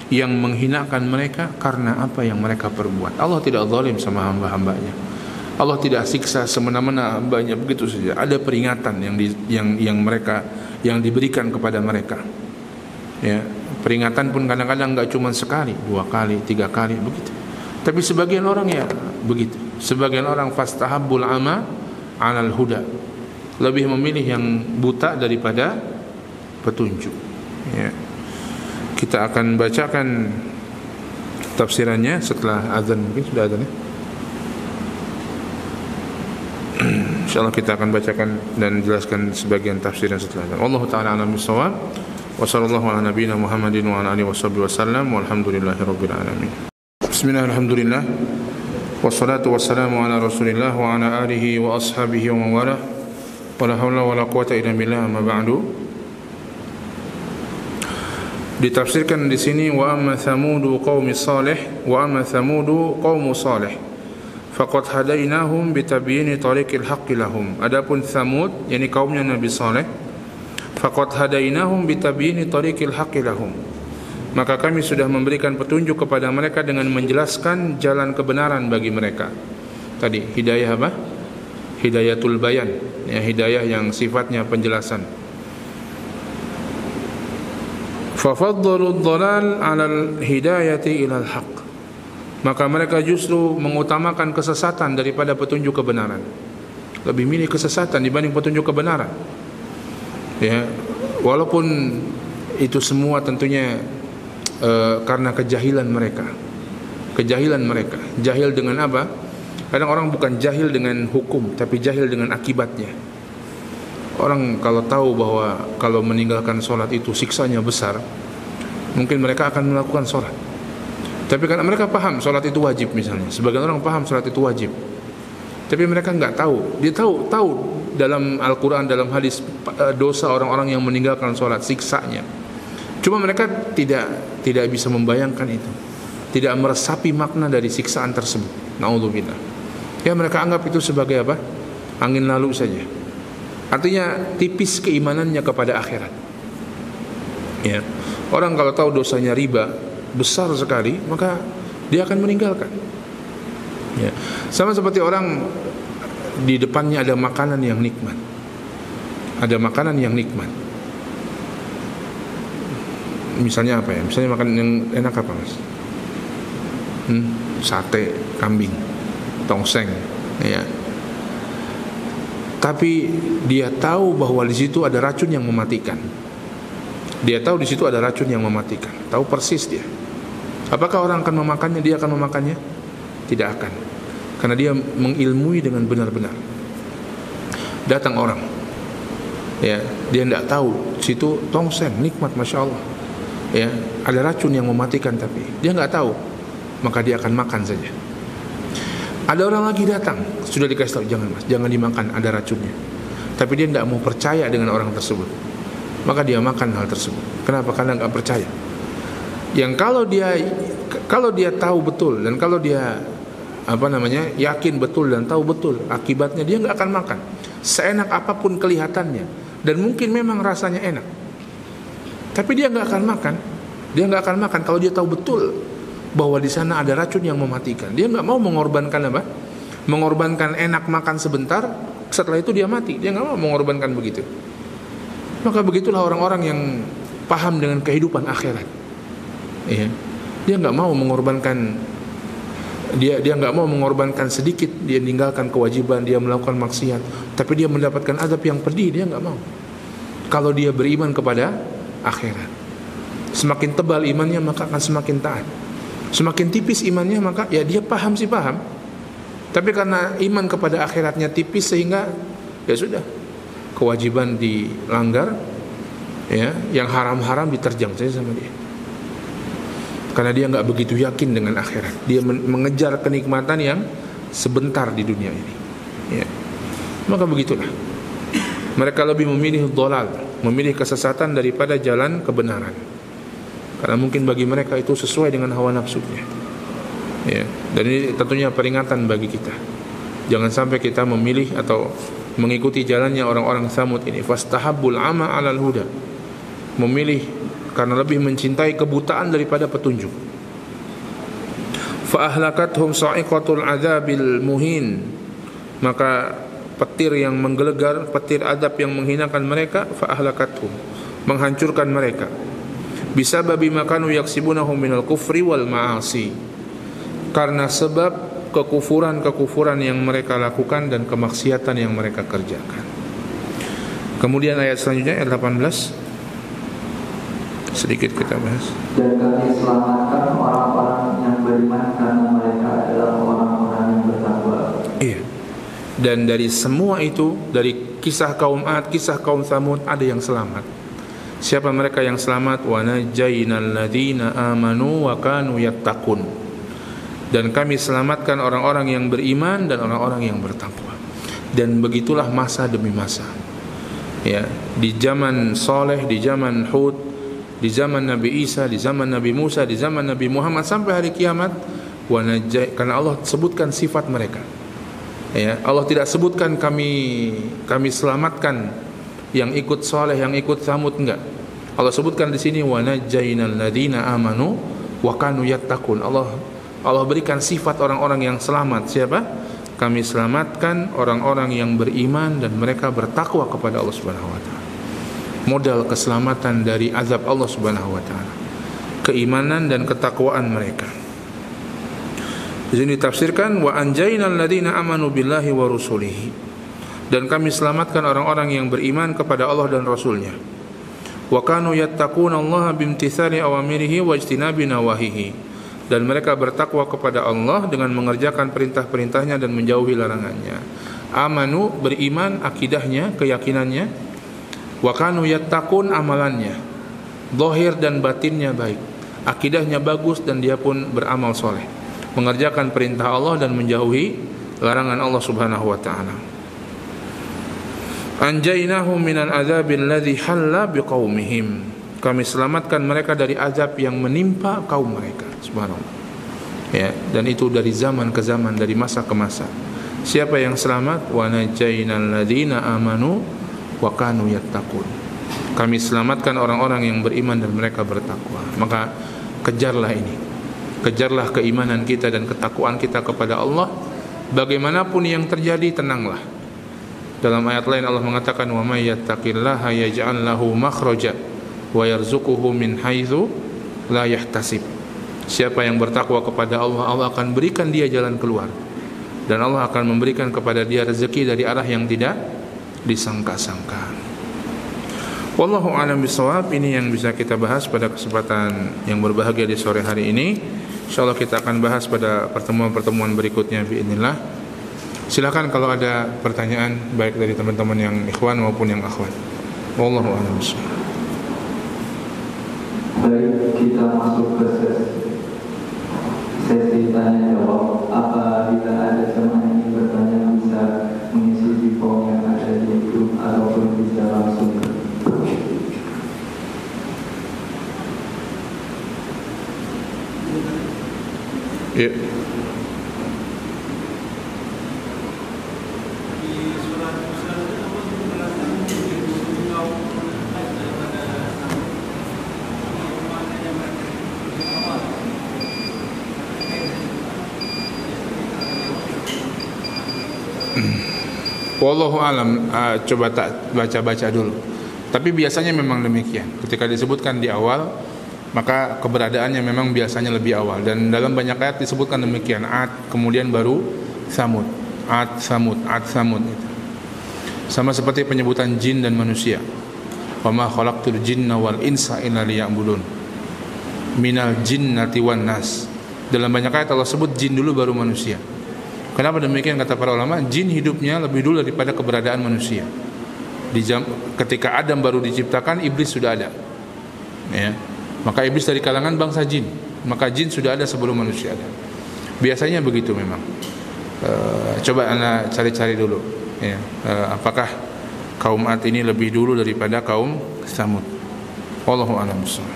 yang menghinakan mereka karena apa yang mereka perbuat. Allah tidak zalim sama hamba-hambanya. Allah tidak siksa semena-mena hambanya begitu saja. Ada peringatan yang diberikan kepada mereka. Ya, peringatan pun kadang-kadang enggak cuma sekali, 2 kali, 3 kali begitu. Tapi sebagian orang ya begitu. Sebagian orang fastahabbul ama 'alal huda, lebih memilih yang buta daripada petunjuk. Ya. Kita akan bacakan tafsirannya setelah azan. Mungkin sudah azan ya? Insyaallah kita akan bacakan dan jelaskan sebagian tafsir yang setelahnya. Wallahu taala a'lam bissawab. Wa sallallahu ala nabiyyina Muhammadin wa ala alihi wasallam walhamdulillahirabbil alamin. Bismillah, alhamdulillah. Wassalatu wassalamu ala Rasulillah wa ala alihi wa ashabihi wa man wala. Wala haula wala quwata illa billah, amma ba'du. Ditafsirkan di sini wa amma thamudu qaumi salih wa amma thamudu qaumu salih faqad hadainahum bitabyini tariqil haqqi lahum. Adapun Thamud, yakni kaumnya Nabi Saleh, faqad hadainahum bitabyini tariqil haqqi lahum, maka kami sudah memberikan petunjuk kepada mereka dengan menjelaskan jalan kebenaran bagi mereka. Tadi hidayah apa? Hidayatul bayan, ya, hidayah yang sifatnya penjelasan. Fafaddalu ad-dhalal 'ala al-hidayati ila al-haq, maka mereka justru mengutamakan kesesatan daripada petunjuk kebenaran. Lebih milih kesesatan dibanding petunjuk kebenaran. Ya, walaupun itu semua tentunya karena kejahilan mereka. Kejahilan mereka. Jahil dengan apa? Kadang orang bukan jahil dengan hukum, tapi jahil dengan akibatnya. Orang kalau tahu bahwa kalau meninggalkan sholat itu siksanya besar, mungkin mereka akan melakukan sholat. Tapi karena mereka paham sholat itu wajib misalnya, sebagian orang paham sholat itu wajib, tapi mereka nggak tahu. Dia tahu dalam Al-Quran, dalam hadis, dosa orang-orang yang meninggalkan sholat, siksanya. Cuma mereka tidak bisa membayangkan itu, tidak meresapi makna dari siksaan tersebut. Na'udzubillah. Ya, mereka anggap itu sebagai apa? Angin lalu saja. Artinya tipis keimanannya kepada akhirat. Ya. Orang kalau tahu dosanya riba besar sekali, maka dia akan meninggalkan. Ya. Sama seperti orang di depannya ada makanan yang nikmat. Ada makanan yang nikmat. Misalnya apa ya? Misalnya makan yang enak apa, Mas? Sate kambing, tongseng, ya. Tapi dia tahu bahwa di situ ada racun yang mematikan. Dia tahu di situ ada racun yang mematikan. Tahu persis dia. Apakah orang akan memakannya? Dia akan memakannya? Tidak akan. Karena dia mengilmui dengan benar-benar. Datang orang, ya, dia tidak tahu di situ tongseng nikmat, masya Allah. Ya, ada racun yang mematikan, tapi dia nggak tahu, maka dia akan makan saja. Ada orang lagi datang, sudah dikasih tahu, jangan Mas, jangan dimakan, ada racunnya. Tapi dia tidak mau percaya dengan orang tersebut, maka dia makan hal tersebut. Kenapa? Karena nggak percaya. Yang kalau dia tahu betul dan kalau dia yakin betul dan tahu betul akibatnya, dia nggak akan makan. Seenak apapun kelihatannya dan mungkin memang rasanya enak, tapi dia nggak akan makan. Dia nggak akan makan kalau dia tahu betul bahwa di sana ada racun yang mematikan. Dia nggak mau mengorbankan apa? Mengorbankan enak makan sebentar, setelah itu dia mati. Dia nggak mau mengorbankan begitu. Maka begitulah orang-orang yang paham dengan kehidupan akhirat. Ya. Dia nggak mau mengorbankan. Dia nggak mau mengorbankan sedikit. Dia meninggalkan kewajiban, dia melakukan maksiat, tapi dia mendapatkan azab yang pedih. Dia nggak mau. Kalau dia beriman kepada akhirat, semakin tebal imannya maka akan semakin taat. Semakin tipis imannya maka ya dia paham, tapi karena iman kepada akhiratnya tipis sehingga ya sudah, kewajiban dilanggar, ya, yang haram-haram diterjang saja sama dia. Karena dia nggak begitu yakin dengan akhirat. Dia mengejar kenikmatan yang sebentar di dunia ini. Ya. Maka begitulah. Mereka lebih memilih dhalal, memilih kesesatan daripada jalan kebenaran. Karena mungkin bagi mereka itu sesuai dengan hawa nafsunya. Ya. Dan ini tentunya peringatan bagi kita. Jangan sampai kita memilih atau mengikuti jalannya orang-orang Tsamud ini. Fastahabbul ama 'alal huda. Memilih karena lebih mencintai kebutaan daripada petunjuk. Fa ahlakathum sa'iqatul adzabil muhin. Maka petir yang menggelegar, petir adab yang menghinakan mereka, fa ahlakathum, menghancurkan mereka. Bisababi makanu yaksibunahum minal kufri wal ma'asi, karena sebab kekufuran yang mereka lakukan dan kemaksiatan yang mereka kerjakan. Kemudian ayat selanjutnya, ayat 18, sedikit kita bahas. Dan kami selamatkan orang-orang yang beriman karena mereka adalah orang-orang yang bertakwa. Iya. Dan dari semua itu, dari kisah kaum Ad, kisah kaum Tsamud, ada yang selamat. Siapa mereka yang selamat? Wa najaynal ladzina amanu wa kanu yattaqun. Dan kami selamatkan orang-orang yang beriman dan orang-orang yang bertakwa. Dan begitulah masa demi masa. Ya, di zaman Saleh, di zaman Hud, di zaman Nabi Isa, di zaman Nabi Musa, di zaman Nabi Muhammad sampai hari kiamat, karena Allah sebutkan sifat mereka. Ya, Allah tidak sebutkan kami selamatkan yang ikut Saleh, yang ikut Tsamud, enggak. Allah sebutkan di sini wa najaynal ladzina amanu wa kanu yattaqun. Allah berikan sifat orang-orang yang selamat. Siapa? Kami selamatkan orang-orang yang beriman dan mereka bertakwa kepada Allah Subhanahu wa taala. Modal keselamatan dari azab Allah Subhanahu wa taala, keimanan dan ketakwaan mereka. Di sini ditafsirkan wa anjaynal ladzina amanu billahi wa rusulihi, dan kami selamatkan orang-orang yang beriman kepada Allah dan Rasulnya. Wa kanu yattaqunallaha bimtitsali awamirihi wa ijtinabi nawahihi, dan mereka bertakwa kepada Allah dengan mengerjakan perintah-perintahnya dan menjauhi larangannya. Amanu, beriman, akidahnya, keyakinannya. Wa kanu yattaqun, amalannya, zahir dan batinnya baik, akidahnya bagus dan dia pun beramal soleh, mengerjakan perintah Allah dan menjauhi larangan Allah Subhanahu wa taala. Anjaynahum minal adzabil ladzi halla biqaumihim, kami selamatkan mereka dari azab yang menimpa kaum mereka. Subhanallah. Ya, dan itu dari zaman ke zaman, dari masa ke masa. Siapa yang selamat? Wa najaynal ladzina amanu wa kanu yattaqun. Kami selamatkan orang-orang yang beriman dan mereka bertakwa. Maka kejarlah ini. Kejarlah keimanan kita dan ketakwaan kita kepada Allah. Bagaimanapun yang terjadi, tenanglah. Dalam ayat lain Allah mengatakan wa may yattaqillaha yaj'al lahu makhraja wa yarzuquhu min haitsu la yahtasib. Siapa yang bertakwa kepada Allah, Allah akan berikan dia jalan keluar, dan Allah akan memberikan kepada dia rezeki dari arah yang tidak disangka-sangka. Wallahu a'lam bishawab. Ini yang bisa kita bahas pada kesempatan yang berbahagia di sore hari ini. Insyaallah kita akan bahas pada pertemuan-pertemuan berikutnya biidznillah. Silakan kalau ada pertanyaan baik dari teman-teman yang ikhwan maupun yang akhwat. Wallahu a'lam bishawab. Baik, kita masuk ke sesi tanya jawab. Apabila ada jemaah yang bertanya bisa mengisi di form yang ada di YouTube ataupun bisa langsung. Ya. Wallahu alam, coba tak baca-baca dulu. Tapi biasanya memang demikian. Ketika disebutkan di awal, maka keberadaannya memang biasanya lebih awal. Dan dalam banyak ayat disebutkan demikian. Ad, kemudian baru Tsamud. Ad, Tsamud, Ad, Tsamud itu. Sama seperti penyebutan jin dan manusia. Wa ma khalaqtul jinna wal insa illa liya'budun. Minal jinnati wan nas. Dalam banyak ayat Allah sebut jin dulu baru manusia. Kenapa demikian? Kata para ulama, jin hidupnya lebih dulu daripada keberadaan manusia. Ketika Adam baru diciptakan, iblis sudah ada. Ya. Maka iblis dari kalangan bangsa jin. Maka jin sudah ada sebelum manusia ada. Biasanya begitu memang. Coba anda cari-cari dulu. Ya. Apakah kaum Ad ini lebih dulu daripada kaum Tsamud? Wallahu a'lam bishawab.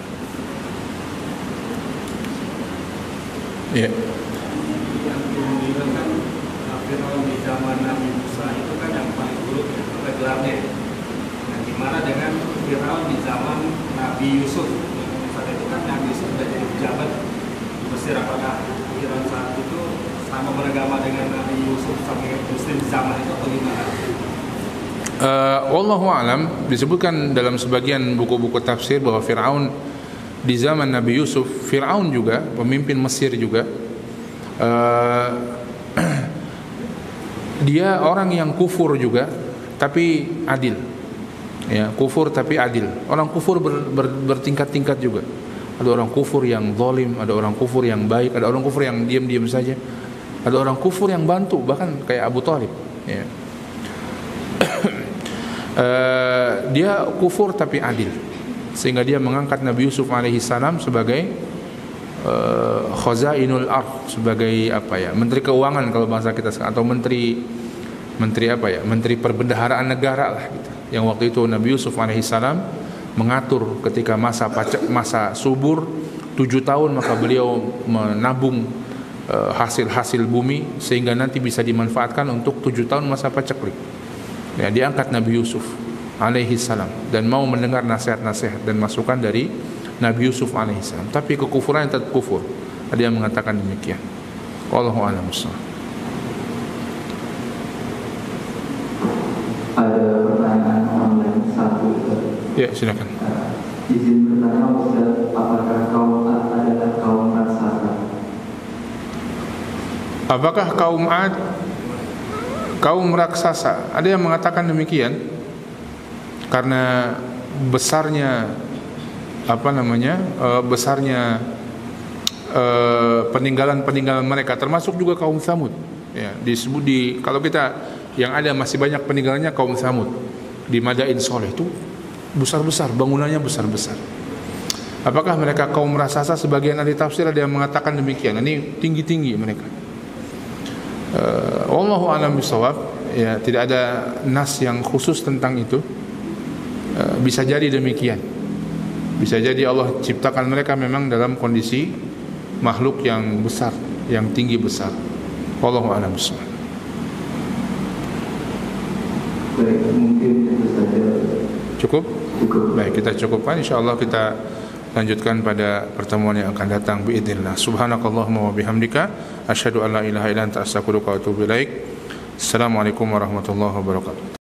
Ya. Di zaman Nabi Musa itu kan yang paling buruk ya, gelarnya. Nah, gimana dengan Firaun di zaman Nabi Yusuf? Saat itu kan Nabi Yusuf sudah jadi pejabat di Mesir. Apakah Firaun saat itu sama beragama dengan Nabi Yusuf sampai Muslim zaman itu atau gimana? Wallahu a'lam. Disebutkan dalam sebagian buku-buku tafsir bahwa Firaun di zaman Nabi Yusuf, Firaun juga pemimpin Mesir juga, dia orang yang kufur juga tapi adil. Ya, kufur tapi adil. Orang kufur bertingkat-tingkat juga. Ada orang kufur yang zalim, ada orang kufur yang baik, ada orang kufur yang diam-diam saja. Ada orang kufur yang bantu, bahkan kayak Abu Thalib, ya. Dia kufur tapi adil, sehingga dia mengangkat Nabi Yusuf alaihissalam sebagai khazainul ardh, sebagai apa ya, menteri keuangan kalau bahasa kita sekarang, atau menteri apa ya, menteri perbendaharaan negara lah gitu. Yang waktu itu Nabi Yusuf alaihissalam mengatur ketika masa subur 7 tahun, maka beliau menabung hasil bumi sehingga nanti bisa dimanfaatkan untuk 7 tahun masa paceklik. Ya, diangkat Nabi Yusuf alaihissalam dan mau mendengar nasihat-nasihat dan masukan dari Nabi Yusuf alaihissalam. Tapi kekufuran yang tetap kufur. Ada yang mengatakan demikian. Wallahu a'lam bishawab. Ada pertanyaan online satu. Ya, silakan. Izin bertanya Ustaz, apakah kaum Ad adalah kaum raksasa? Apakah kaum Ad kaum raksasa? Ada yang mengatakan demikian karena besarnya peninggalan mereka, termasuk juga kaum Tsamud. Ya, disebut kalau kita yang ada masih banyak peninggalannya kaum Tsamud di Madain Soleh itu besar-besar, bangunannya besar-besar. Apakah mereka kaum raksasa? Sebagian ahli tafsir ada yang mengatakan demikian. Ini tinggi-tinggi mereka. Wallahu a'lam bishawab. Ya, tidak ada nas yang khusus tentang itu. Bisa jadi demikian. Bisa jadi Allah ciptakan mereka memang dalam kondisi makhluk yang besar, yang tinggi besar. Wallahu a'lam bishawab. Baik, mungkin itu saja. Cukup? Baik, kita cukupkan. InsyaAllah kita lanjutkan pada pertemuan yang akan datang biidznillah. Subhanakallahumma wa bihamdika asyhadu an la ilaha illa anta astaghfiruka wa atubu ilaik. Assalamualaikum warahmatullahi wabarakatuh.